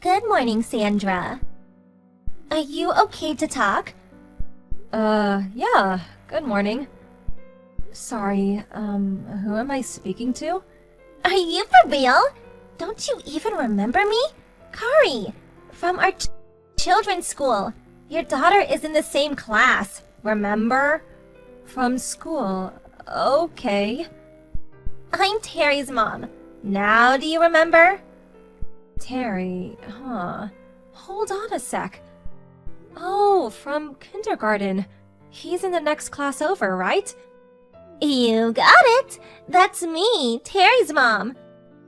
Good morning, Sandra. Are you okay to talk? Yeah. Good morning. Sorry, who am I speaking to? Are you for real? Don't you even remember me? Kari, from our children's school. Your daughter is in the same class, remember? From school. Okay. I'm Terry's mom. Now do you remember? Terry, huh. Hold on a sec. Oh, from kindergarten. He's in the next class over, right? You got it! That's me, Terry's mom.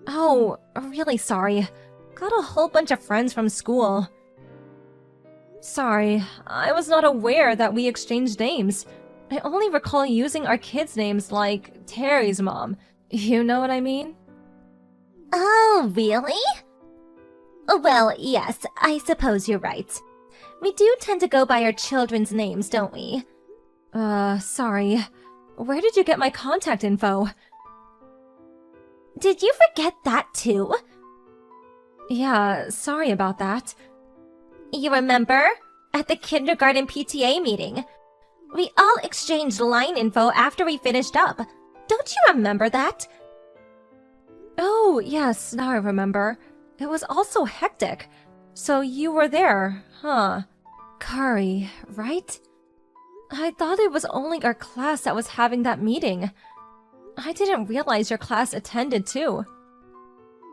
Oh, really sorry. Got a whole bunch of friends from school. Sorry, I was not aware that we exchanged names. I only recall using our kids' names like Terry's mom. You know what I mean? Oh, really? Well, yes, I suppose you're right. We do tend to go by our children's names, don't we? Sorry. Where did you get my contact info? Did you forget that too? Yeah, sorry about that. You remember? At the kindergarten PTA meeting. We all exchanged line info after we finished up. Don't you remember that? Oh, yes, now I remember. It was also hectic. So you were there, huh? Kari, right? I thought it was only our class that was having that meeting. I didn't realize your class attended too.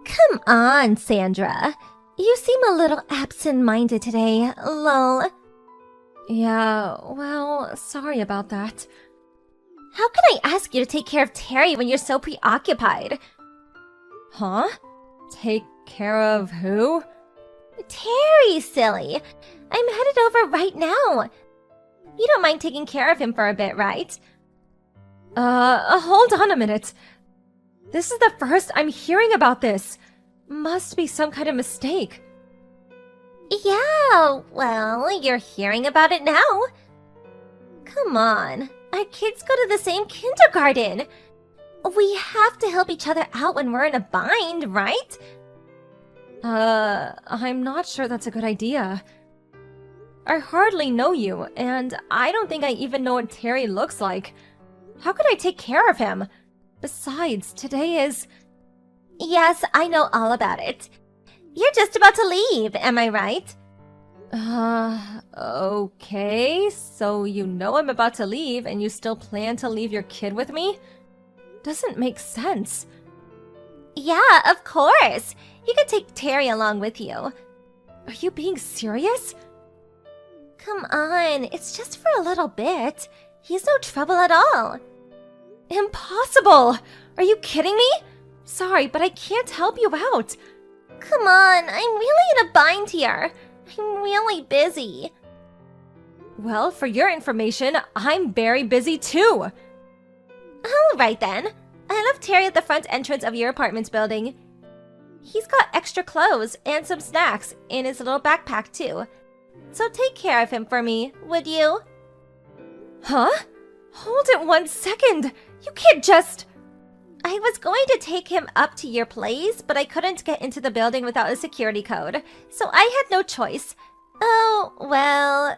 Come on, Sandra. You seem a little absent-minded today, lol. Yeah, well, sorry about that. How can I ask you to take care of Terry when you're so preoccupied? Huh? Take care of who? Terry, silly. I'm headed over right now. You don't mind taking care of him for a bit, right? Hold on a minute. This is the first I'm hearing about this. Must be some kind of mistake. Yeah, well, you're hearing about it now. Come on, our kids go to the same kindergarten. We have to help each other out when we're in a bind, right? I'm not sure that's a good idea. I hardly know you, and I don't think I even know what Terry looks like. How could I take care of him? Besides, today is... Yes, I know all about it. You're just about to leave, am I right? Okay. So you know I'm about to leave, and you still plan to leave your kid with me? Doesn't make sense. Yeah, of course. You can take Terry along with you. Are you being serious? Come on, it's just for a little bit. He's no trouble at all. Impossible! Are you kidding me? Sorry, but I can't help you out. Come on, I'm really in a bind here. I'm really busy. Well, for your information, I'm very busy too. Alright then. I left Terry at the front entrance of your apartment building. He's got extra clothes and some snacks in his little backpack too. So take care of him for me, would you? Huh? Hold it 1 second. You can't just... I was going to take him up to your place, but I couldn't get into the building without a security code, so I had no choice. Oh, well...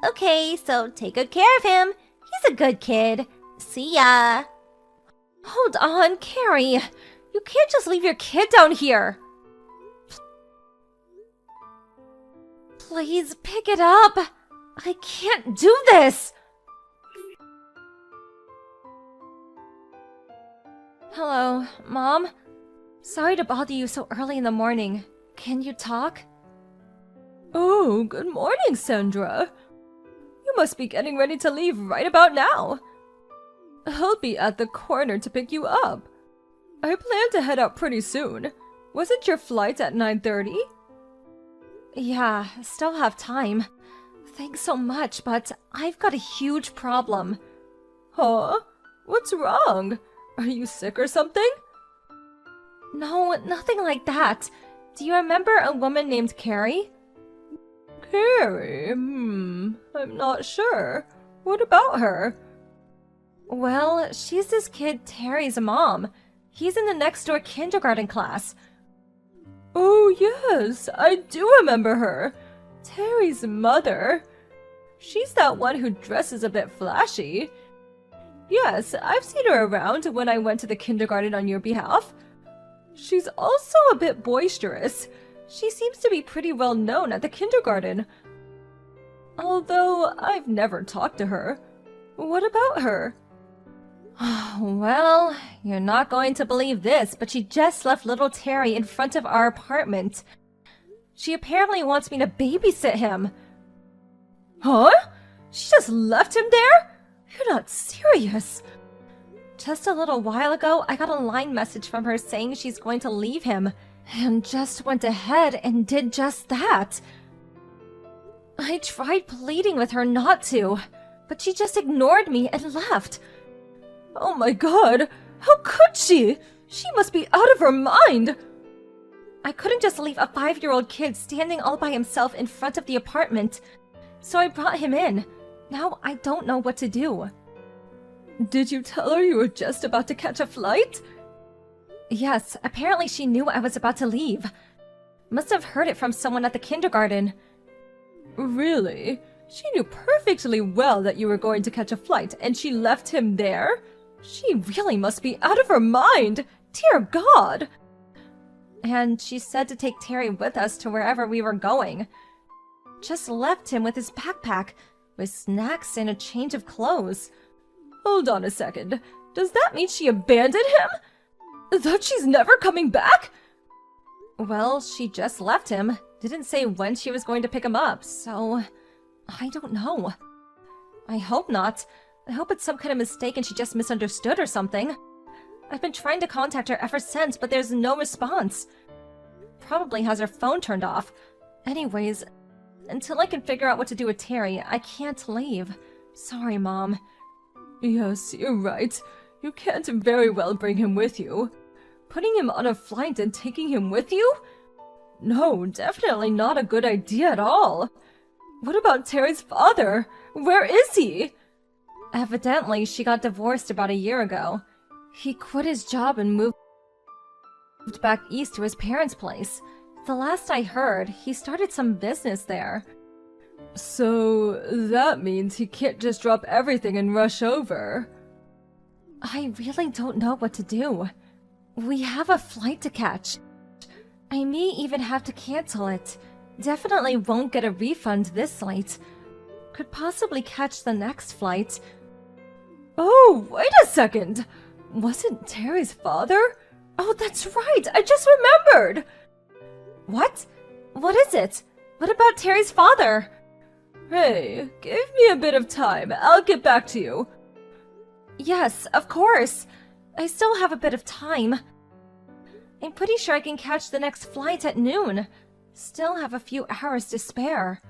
Okay, so take good care of him. He's a good kid. See ya. Hold on, Carrie. You can't just leave your kid down here. Please pick it up. I can't do this. Hello, Mom? Sorry to bother you so early in the morning. Can you talk? Oh, good morning, Sandra. You must be getting ready to leave right about now. I'll be at the corner to pick you up. I plan to head out pretty soon. Wasn't your flight at 9:30? Yeah, still have time. Thanks so much, but I've got a huge problem. Huh? What's wrong? Are you sick or something? No, nothing like that. Do you remember a woman named Carrie? Carrie? I'm not sure. What about her? Well, she's this kid Terry's mom. He's in the next door kindergarten class. Oh, yes, I do remember her. Terry's mother. She's that one who dresses a bit flashy. Yes, I've seen her around when I went to the kindergarten on your behalf. She's also a bit boisterous. She seems to be pretty well known at the kindergarten. Although I've never talked to her. What about her? Well, you're not going to believe this, but she just left little Terry in front of our apartment. She apparently wants me to babysit him. Huh? She just left him there? You're not serious. Just a little while ago, I got a line message from her saying she's going to leave him, and just went ahead and did just that. I tried pleading with her not to, but she just ignored me and left. Oh my god, how could she? She must be out of her mind. I couldn't just leave a 5-year-old kid standing all by himself in front of the apartment, so I brought him in. Now I don't know what to do. Did you tell her you were just about to catch a flight? Yes, apparently she knew I was about to leave. Must have heard it from someone at the kindergarten. Really? She knew perfectly well that you were going to catch a flight, and she left him there? She really must be out of her mind! Dear God! And she said to take Terry with us to wherever we were going. Just left him with his backpack, with snacks and a change of clothes. Hold on a second. Does that mean she abandoned him? That she's never coming back? Well, she just left him. Didn't say when she was going to pick him up, so I don't know. I hope not. I hope it's some kind of mistake and she just misunderstood or something. I've been trying to contact her ever since, but there's no response. Probably has her phone turned off. Anyways, until I can figure out what to do with Terry, I can't leave. Sorry, Mom. Yes, you're right. You can't very well bring him with you. Putting him on a flight and taking him with you? No, definitely not a good idea at all. What about Terry's father? Where is he? Evidently, she got divorced about a year ago. He quit his job and moved back east to his parents' place. The last I heard, he started some business there. So, that means he can't just drop everything and rush over. I really don't know what to do. We have a flight to catch. I may even have to cancel it. Definitely won't get a refund this late. Could possibly catch the next flight. Oh, wait a second! Wasn't Terry's father? Oh, that's right! I just remembered! What? What is it? What about Terry's father? Hey, give me a bit of time. I'll get back to you. Yes, of course. I still have a bit of time. I'm pretty sure I can catch the next flight at noon. Still have a few hours to spare.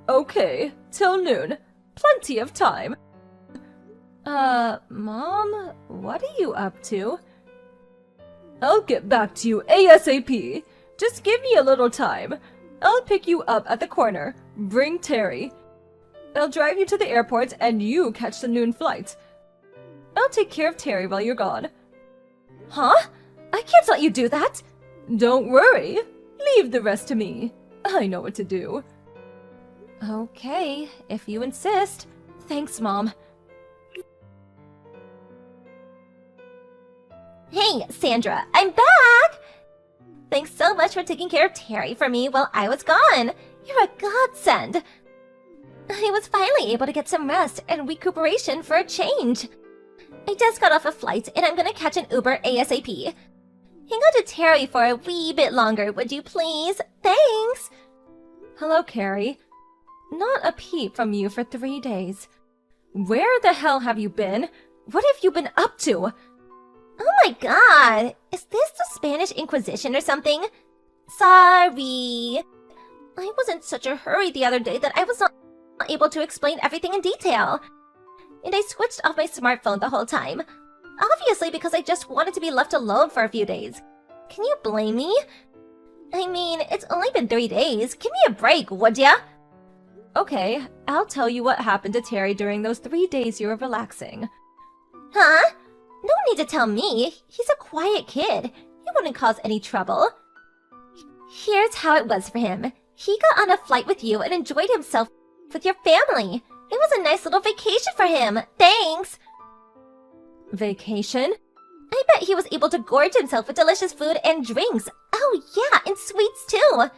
Okay, till noon. Plenty of time. Mom? What are you up to? I'll get back to you ASAP. Just give me a little time. I'll pick you up at the corner. Bring Terry. I'll drive you to the airport and you catch the noon flight. I'll take care of Terry while you're gone. Huh? I can't let you do that! Don't worry. Leave the rest to me. I know what to do. Okay, if you insist. Thanks, Mom. Hey, Sandra, I'm back! Thanks so much for taking care of Terry for me while I was gone. You're a godsend. I was finally able to get some rest and recuperation for a change. I just got off a flight and I'm gonna catch an Uber ASAP. Hang on to Terry for a wee bit longer, would you please? Thanks! Hello, Carrie. Not a peep from you for 3 days. Where the hell have you been? What have you been up to? Oh my god! Is this the Spanish Inquisition or something? Sorry. I was in such a hurry the other day that I was not able to explain everything in detail. And I switched off my smartphone the whole time. Obviously because I just wanted to be left alone for a few days. Can you blame me? I mean, it's only been 3 days. Give me a break, would ya? Okay, I'll tell you what happened to Terry during those 3 days you were relaxing. Huh? No need to tell me. He's a quiet kid. He wouldn't cause any trouble. Here's how it was for him. He got on a flight with you and enjoyed himself with your family. It was a nice little vacation for him. Thanks! Vacation? I bet he was able to gorge himself with delicious food and drinks. Oh yeah, and sweets too.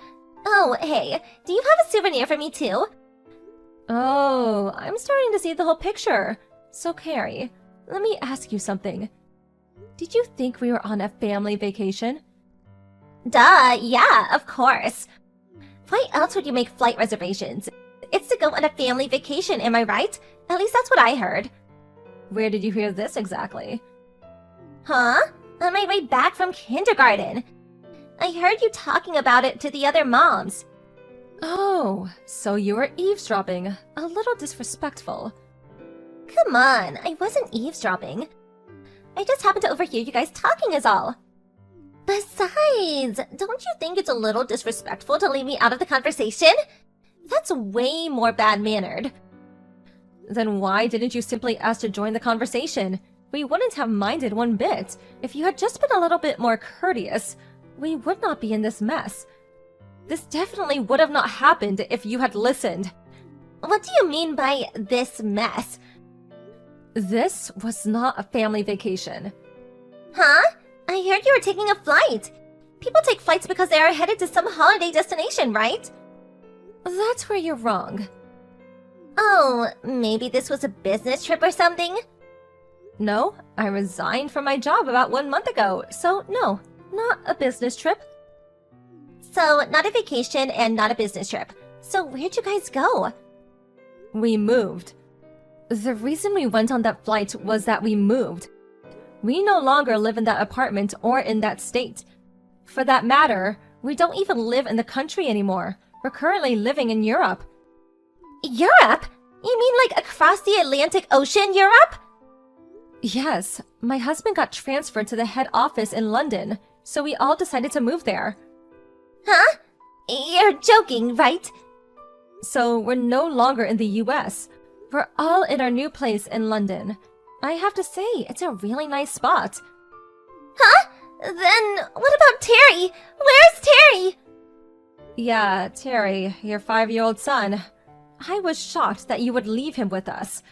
Oh, hey, do you have a souvenir for me too? Oh, I'm starting to see the whole picture. So, Carrie, let me ask you something. Did you think we were on a family vacation? Duh, yeah, of course. Why else would you make flight reservations? It's to go on a family vacation, am I right? At least that's what I heard. Where did you hear this exactly? Huh? On my way back from kindergarten. I heard you talking about it to the other moms. Oh, so you were eavesdropping. A little disrespectful. Come on, I wasn't eavesdropping. I just happened to overhear you guys talking is all. Besides, don't you think it's a little disrespectful to leave me out of the conversation? That's way more bad-mannered. Then why didn't you simply ask to join the conversation? We wouldn't have minded one bit. If you had just been a little bit more courteous, we would not be in this mess. This definitely would have not happened if you had listened. What do you mean by this mess? This was not a family vacation. Huh? I heard you were taking a flight. People take flights because they are headed to some holiday destination, right? That's where you're wrong. Oh, maybe this was a business trip or something? No, I resigned from my job about 1 month ago, so no, not a business trip. So, not a vacation and not a business trip. So where'd you guys go? We moved. The reason we went on that flight was that we moved. We no longer live in that apartment or in that state. For that matter, we don't even live in the country anymore. We're currently living in Europe. Europe? You mean like across the Atlantic Ocean, Europe? Yes, my husband got transferred to the head office in London, so we all decided to move there. Huh? You're joking, right? So we're no longer in the US. We're all in our new place in London. I have to say, it's a really nice spot. Huh? Then what about Terry? Where's Terry? Yeah, Terry, your 5-year-old son. I was shocked that you would leave him with us.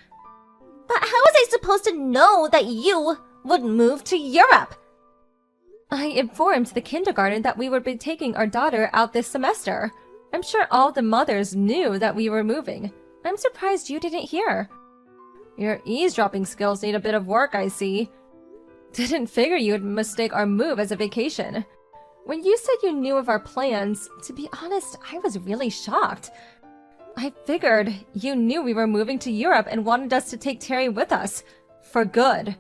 But how was I supposed to know that you would move to Europe? I informed the kindergarten that we would be taking our daughter out this semester. I'm sure all the mothers knew that we were moving. I'm surprised you didn't hear. Your eavesdropping skills need a bit of work, I see. Didn't figure you'd mistake our move as a vacation. When you said you knew of our plans, to be honest, I was really shocked. I figured you knew we were moving to Europe and wanted us to take Terry with us. For good.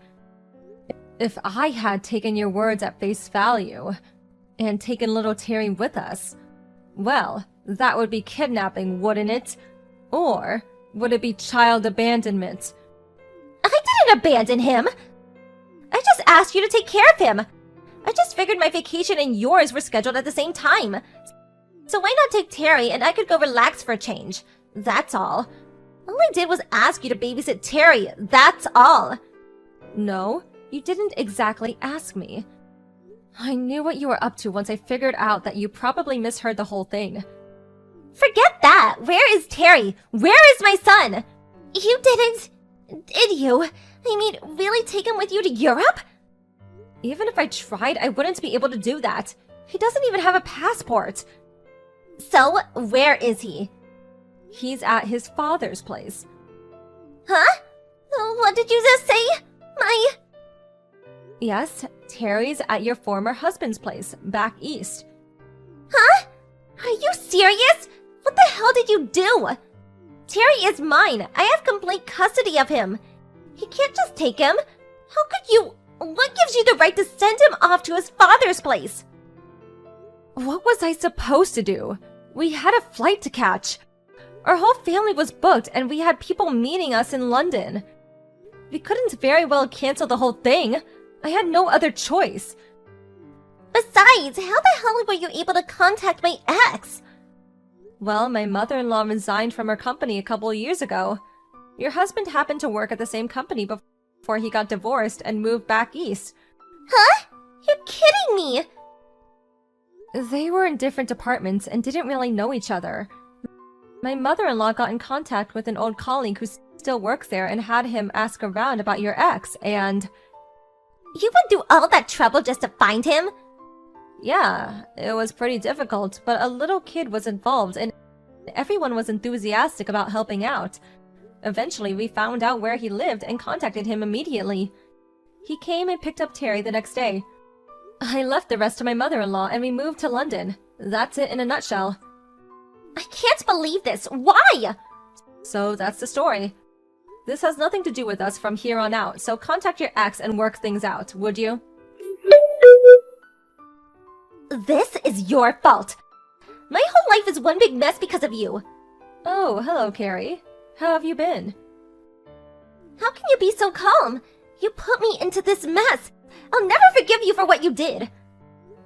If I had taken your words at face value, and taken little Terry with us, well, that would be kidnapping, wouldn't it? Or would it be child abandonment? I didn't abandon him! I just asked you to take care of him! I just figured my vacation and yours were scheduled at the same time. So why not take Terry and I could go relax for a change? That's all. All I did was ask you to babysit Terry, that's all. No, you didn't exactly ask me. I knew what you were up to once I figured out that you probably misheard the whole thing. Forget that! Where is Terry? Where is my son? You didn't... Did you? I mean, really take him with you to Europe? Even if I tried, I wouldn't be able to do that. He doesn't even have a passport. So, where is he? He's at his father's place. Huh? What did you just say? My... Yes, Terry's at your former husband's place, back east. Huh? Are you serious? What the hell did you do? Terry is mine. I have complete custody of him. You can't just take him. How could you... What gives you the right to send him off to his father's place? What was I supposed to do? We had a flight to catch. Our whole family was booked and we had people meeting us in London. We couldn't very well cancel the whole thing. I had no other choice. Besides, how the hell were you able to contact my ex? Well, my mother-in-law resigned from her company a couple of years ago. Your husband happened to work at the same company before he got divorced and moved back east. Huh? You're kidding me! They were in different departments and didn't really know each other. My mother-in-law got in contact with an old colleague who still works there and had him ask around about your ex, and... You went through all that trouble just to find him? Yeah, it was pretty difficult, but a little kid was involved and everyone was enthusiastic about helping out. Eventually, we found out where he lived and contacted him immediately. He came and picked up Terry the next day. I left the rest to my mother-in-law and we moved to London. That's it in a nutshell. I can't believe this. Why? So that's the story. This has nothing to do with us from here on out, so contact your ex and work things out, would you? This is your fault. My whole life is one big mess because of you. Oh, hello, Carrie. How have you been? How can you be so calm? You put me into this mess. I'll never forgive you for what you did.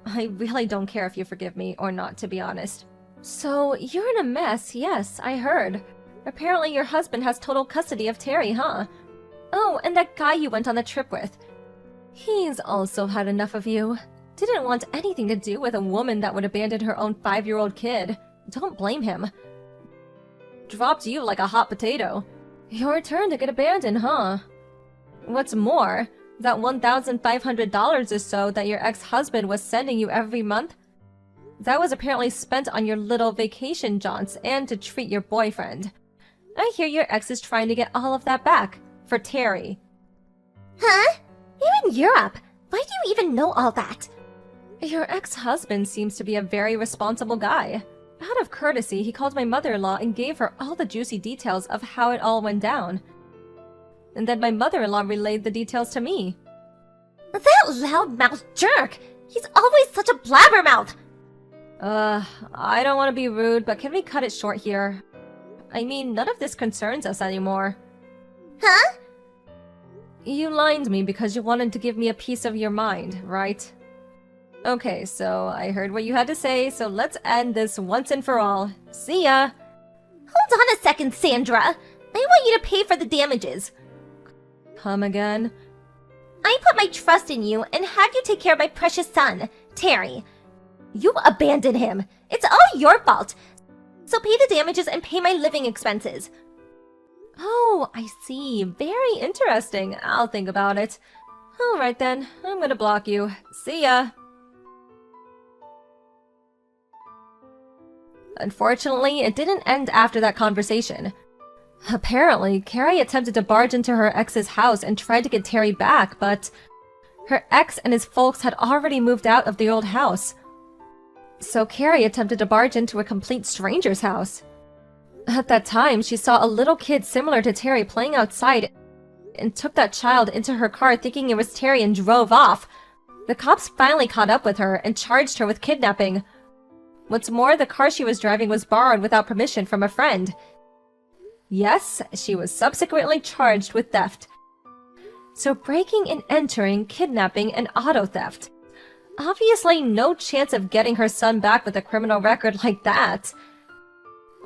I really don't care if you forgive me or not, to be honest. So, you're in a mess, yes, I heard. Apparently your husband has total custody of Terry, huh? Oh, and that guy you went on the trip with. He's also had enough of you. Didn't want anything to do with a woman that would abandon her own 5-year-old kid. Don't blame him. Dropped you like a hot potato. Your turn to get abandoned, huh? What's more, that $1,500 or so that your ex-husband was sending you every month, that was apparently spent on your little vacation jaunts and to treat your boyfriend. I hear your ex is trying to get all of that back, for Terry. Huh? You're in Europe. Why do you even know all that? Your ex-husband seems to be a very responsible guy. Out of courtesy, he called my mother-in-law and gave her all the juicy details of how it all went down. And then my mother-in-law relayed the details to me. That loudmouth jerk! He's always such a blabbermouth! I don't want to be rude, but can we cut it short here? I mean, none of this concerns us anymore. Huh? You lied to me because you wanted to give me a piece of your mind, right? Okay, so I heard what you had to say, so let's end this once and for all. See ya! Hold on a second, Sandra. I want you to pay for the damages. Come again? I put my trust in you and had you take care of my precious son, Terry. You abandoned him. It's all your fault. So pay the damages and pay my living expenses. Oh, I see. Very interesting. I'll think about it. Alright then, I'm gonna block you. See ya! Unfortunately, it didn't end after that conversation. Apparently, Carrie attempted to barge into her ex's house and tried to get Terry back, but her ex and his folks had already moved out of the old house. So Carrie attempted to barge into a complete stranger's house. At that time, she saw a little kid similar to Terry playing outside and took that child into her car thinking it was Terry and drove off. The cops finally caught up with her and charged her with kidnapping. What's more, the car she was driving was borrowed without permission from a friend. Yes, she was subsequently charged with theft. So breaking and entering, kidnapping, and auto theft. Obviously no chance of getting her son back with a criminal record like that.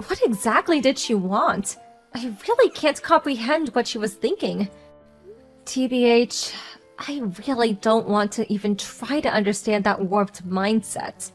What exactly did she want? I really can't comprehend what she was thinking. TBH, I really don't want to even try to understand that warped mindset.